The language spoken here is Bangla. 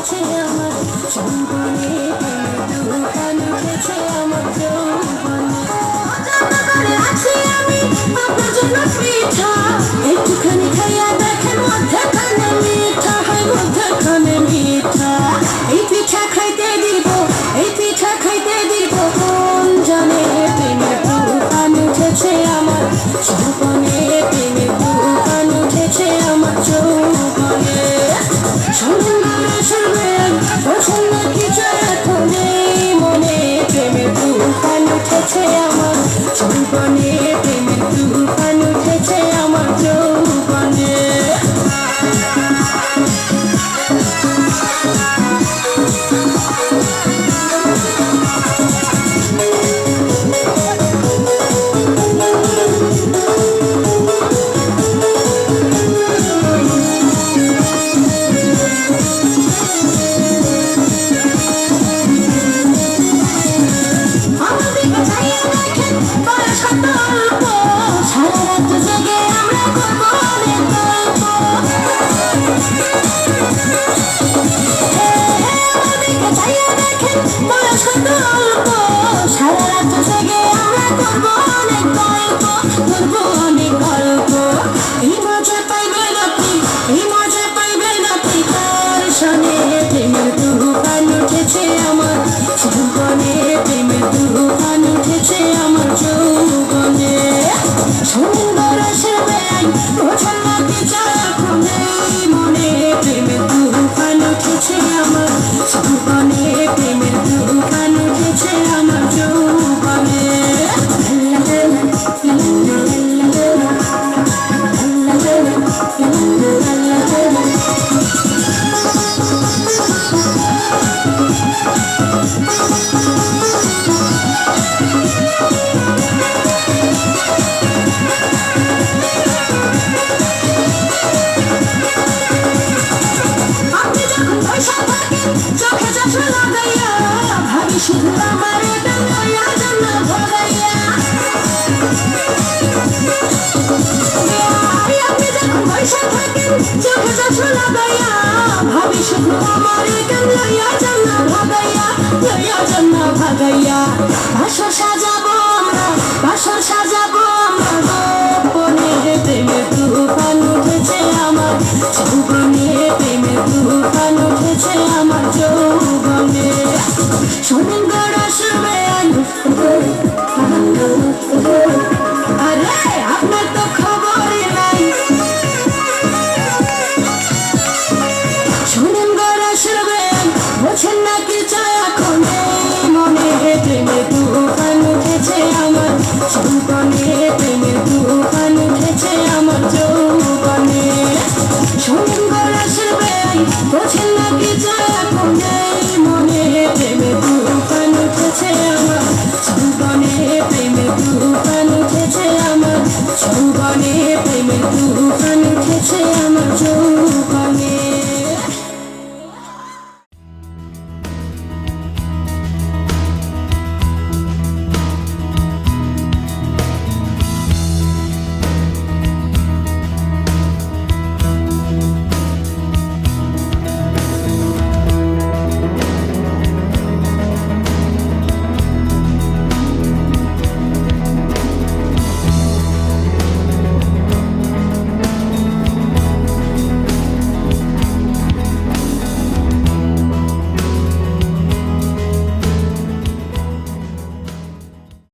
উঠেছে আমার যৌবনে, তুফান উঠেছে আমার যৌবনে। যত্ন করে আছি আমি আপনার জন্য পিঠা, একটুখানি খাইয়া দেখেন মধ্যখানে মিঠা, হয় মধ্যখানে মিঠা। এই পিঠা খাইতে দিব, এই পিঠা খাইতে দিব, কোন জানে প্রেমের তুফান উঠেছে আমার যৌবনে, প্রেমের তুফান উঠেছে আমার যৌবনে। পছন্দ কিছু এখন এই মনে, প্রেমের তুফান উঠেছে আমার যৌবনে, প্রেমের তুফান উঠেছে আমার যৌবনে। প্রেমের তুফান উঠেছে আমার যৌবনে, প্রেমের তুফান উঠেছে আমার যৌবনে। সুন্দর সে বেআইন বোঝেন না কিছু এখন এই মনে, প্রেমের তুফান উঠেছে আমার যৌবনে, প্রেমের তুফান উঠেছে আমার যৌবনে। চোখে চশমা লাগাইয়া ভাবি শুধু আমার এটা লইয়া যেন ভগাইয়া। আপনি যখন বৈশা থাকেন চোখে চশমা লাগাইয়া ভাবি শুধু আমার এটা লইয়া যেন ভগাইয়া, লইয়া যেন ভাগাইয়া। বাসর সাজাবো আমরা, বাসর সাজাবো আমরা গোপনে, প্রেমের তুফান উঠেছে আমার যৌবনে, প্রেমের তুফান উঠেছে আমার যৌবনে। শোনেন গরস বেআইন, আরে আপনার তো খবরই নাই। শোনেন গরস বেআইন বোঝেন না কিছু এখন এই মনে, প্রেমের তুফান উঠেছে আমার যৌবনে, প্রেমের তুফান উঠেছে আমার যৌবনে। শোনেন গরস বেআইন বোঝেন না কিছু এখন